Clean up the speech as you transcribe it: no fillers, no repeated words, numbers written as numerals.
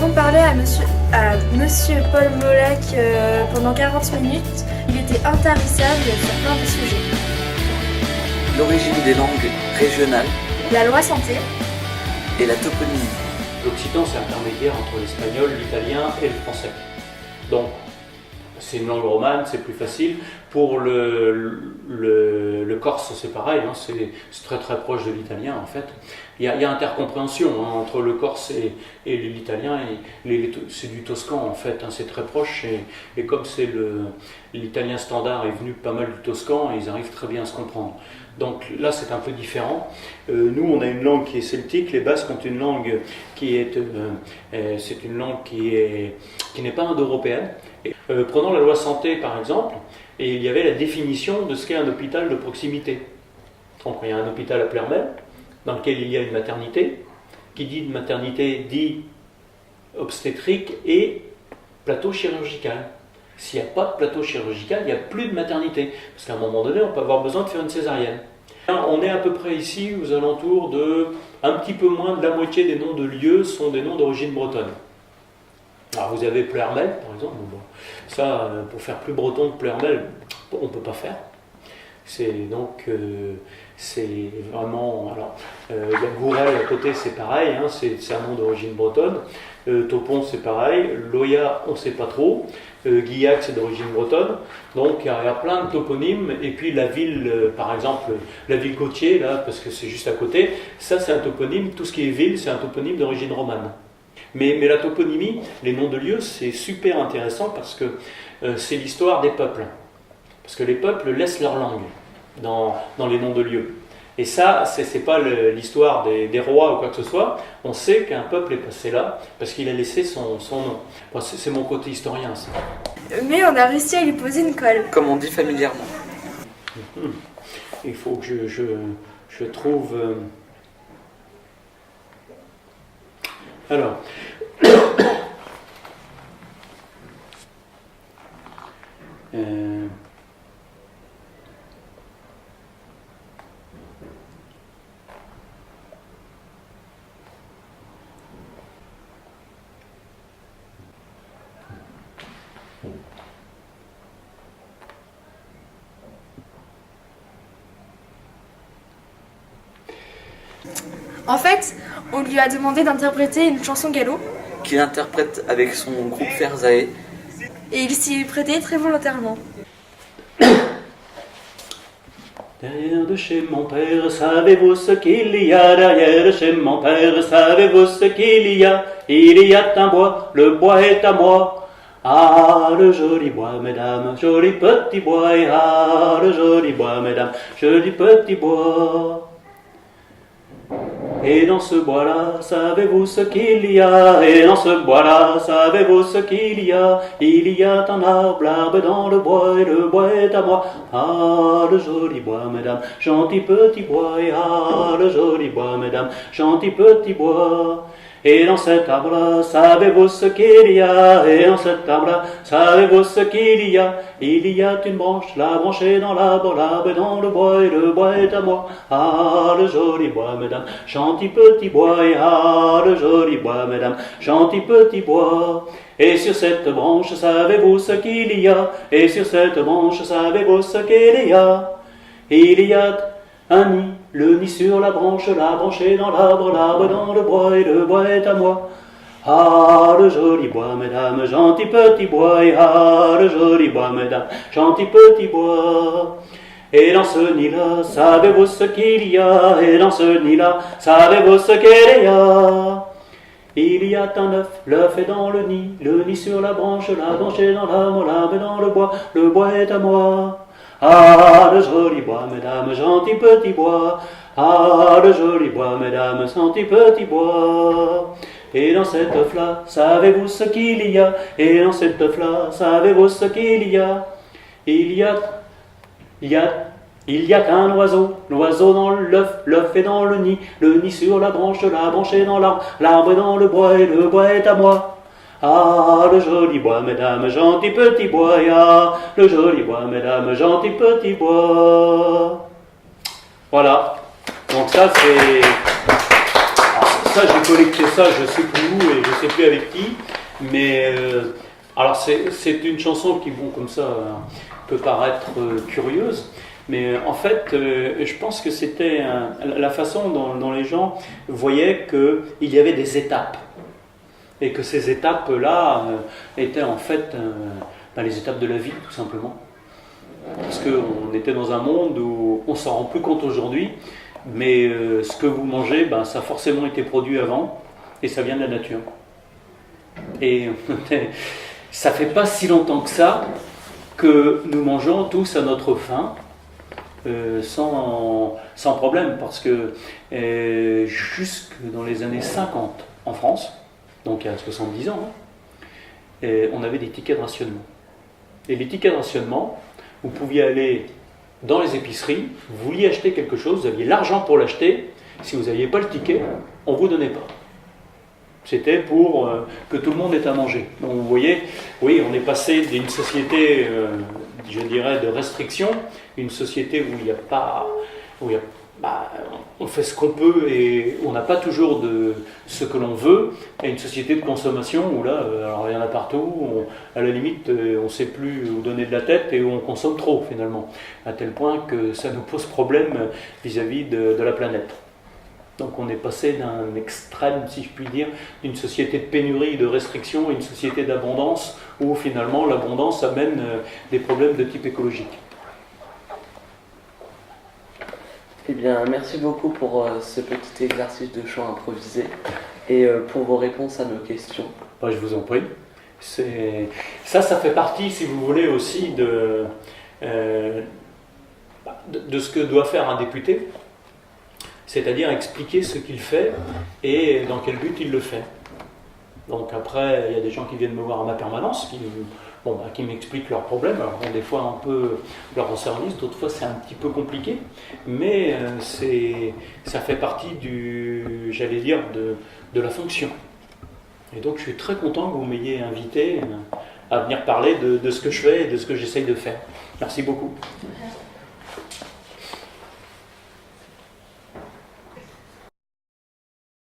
avons parlé à monsieur Paul Molac pendant 40 minutes. Il était intarissable sur plein de sujets. L'origine des langues régionales, La loi santé et la toponymie. L'occitan, c'est intermédiaire entre l'espagnol, l'italien et le français. Donc, c'est une langue romane, c'est plus facile. Pour le corse, c'est pareil, hein, c'est très très proche de l'italien en fait. Il y a intercompréhension hein, entre le corse et l'italien. C'est du toscan en fait, hein, c'est très proche. Et comme l'italien standard est venu pas mal du toscan, ils arrivent très bien à se comprendre. Donc là, c'est un peu différent. Nous, on a une langue qui est celtique. Les Basques ont une langue c'est une langue qui n'est pas indo-européenne. Prenons la loi santé par exemple, et il y avait la définition de ce qu'est un hôpital de proximité. Donc il y a un hôpital à Plermel, dans lequel il y a une maternité. Qui dit de maternité dit obstétrique et plateau chirurgical. S'il n'y a pas de plateau chirurgical, il n'y a plus de maternité. Parce qu'à un moment donné, on peut avoir besoin de faire une césarienne. On est à peu près ici aux alentours de un petit peu moins de la moitié des noms de lieux sont des noms d'origine bretonne. Alors vous avez Plermel, par exemple. Bon, ça, pour faire plus breton que Plermel, on ne peut pas faire. C'est vraiment... Alors, il y a Gourel à côté, c'est pareil, hein, c'est un nom d'origine bretonne. Topon, c'est pareil. Loya, on ne sait pas trop. Guillac, c'est d'origine bretonne. Donc, il y a plein de toponymes. Et puis, la ville, par exemple, la ville Gautier, là, parce que c'est juste à côté, ça, c'est un toponyme. Tout ce qui est ville, c'est un toponyme d'origine romane. Mais la toponymie, les noms de lieux, c'est super intéressant parce que c'est l'histoire des peuples. Parce que les peuples laissent leur langue dans les noms de lieux. Et ça, c'est pas l'histoire des rois ou quoi que ce soit. On sait qu'un peuple est passé là parce qu'il a laissé son nom. Enfin, c'est mon côté historien, ça. Mais on a réussi à lui poser une colle. Comme on dit familièrement. Il faut que je trouve... Alors... En fait, on lui a demandé d'interpréter une chanson gallo. Qu'il interprète avec son groupe Ferzae. Et il s'y est prêté très volontairement. Derrière de chez mon père, savez-vous ce qu'il y a? Derrière de chez mon père, savez-vous ce qu'il y a? Il y a un bois, le bois est à moi. Ah, le joli bois, mesdames, joli petit bois. Ah, le joli bois, mesdames, joli petit bois. Et dans ce bois-là, savez-vous ce qu'il y a? Et dans ce bois-là, savez-vous ce qu'il y a? Il y a un arbre, l'arbre dans le bois, et le bois est à moi. Ah, le joli bois, mesdames, gentil petit bois. Ah, le joli bois, mesdames, gentil petit bois. Et dans cet arbre-là, savez-vous ce qu'il y a? Et dans cet arbre-là, savez-vous ce qu'il y a? Il y a une branche, la branche est dans l'arbre est dans le bois, et le bois est à moi. Ah, le joli bois, mesdames, gentil petit bois. Et ah, le joli bois, mesdames, gentil petit bois. Et sur cette branche, savez-vous ce qu'il y a? Et sur cette branche, savez-vous ce qu'il y a? Il y a un nid, le nid sur la branche est dans l'arbre dans le bois, et le bois est à moi. Ah, le joli bois, mesdames, gentil petit bois. Et ah, le joli bois, mesdames, gentil petit bois. Et dans ce nid-là, savez-vous ce qu'il y a? Et dans ce nid-là, savez-vous ce qu'il y a? Il y a un œuf, l'œuf est dans le nid sur la branche est dans l'arbre dans le bois est à moi. Ah, le joli bois, mesdames, gentil petit bois. Ah, le joli bois, mesdames, gentil petit bois. Et dans cet œuf-là, savez-vous ce qu'il y a? Et dans cet œuf-là, savez-vous ce qu'il y a? Il y a un oiseau, l'oiseau dans l'œuf est dans le nid sur la branche est dans l'arbre est dans le bois, et le bois est à moi. Ah, le joli bois, mesdames, gentil petit bois. Ah, le joli bois, mesdames, gentil petit bois. Voilà. Donc ça ça, j'ai collecté ça, je sais plus où et je sais plus avec qui. Mais alors c'est une chanson qui, bon, comme ça, peut paraître curieuse. Mais en fait, je pense que c'était la façon dont les gens voyaient qu'il y avait des étapes. Et que ces étapes-là étaient en fait les étapes de la vie, tout simplement. Parce qu'on était dans un monde où on s'en rend plus compte aujourd'hui, mais ce que vous mangez, ça a forcément été produit avant, et ça vient de la nature. Et ça fait pas si longtemps que ça que nous mangeons tous à notre faim, sans problème, parce que jusque dans les années 50 en France, donc il y a 70 ans, on avait des tickets de rationnement. Et les tickets de rationnement, vous pouviez aller dans les épiceries, vous vouliez acheter quelque chose, vous aviez l'argent pour l'acheter, si vous n'aviez pas le ticket, on ne vous donnait pas. C'était pour que tout le monde ait à manger. Donc vous voyez, oui, on est passé d'une société, je dirais, de restriction, une société où il n'y a pas... on fait ce qu'on peut et on n'a pas toujours de ce que l'on veut, à une société de consommation où là, alors il y en a partout, à la limite, on ne sait plus où donner de la tête et où on consomme trop finalement, à tel point que ça nous pose problème vis-à-vis de la planète. Donc on est passé d'un extrême, si je puis dire, d'une société de pénurie, de restriction, à une société d'abondance, où finalement l'abondance amène des problèmes de type écologique. Eh bien, merci beaucoup pour ce petit exercice de chant improvisé et pour vos réponses à nos questions. Je vous en prie. Ça fait partie, si vous voulez, aussi de ce que doit faire un député, c'est-à-dire expliquer ce qu'il fait et dans quel but il le fait. Donc après, il y a des gens qui viennent me voir à ma permanence, qui m'expliquent leurs problèmes. Alors bon, des fois un peu leur rend service, d'autres fois c'est un petit peu compliqué, mais ça fait partie j'allais dire, de la fonction. Et donc je suis très content que vous m'ayez invité à venir parler de ce que je fais et de ce que j'essaye de faire. Merci beaucoup.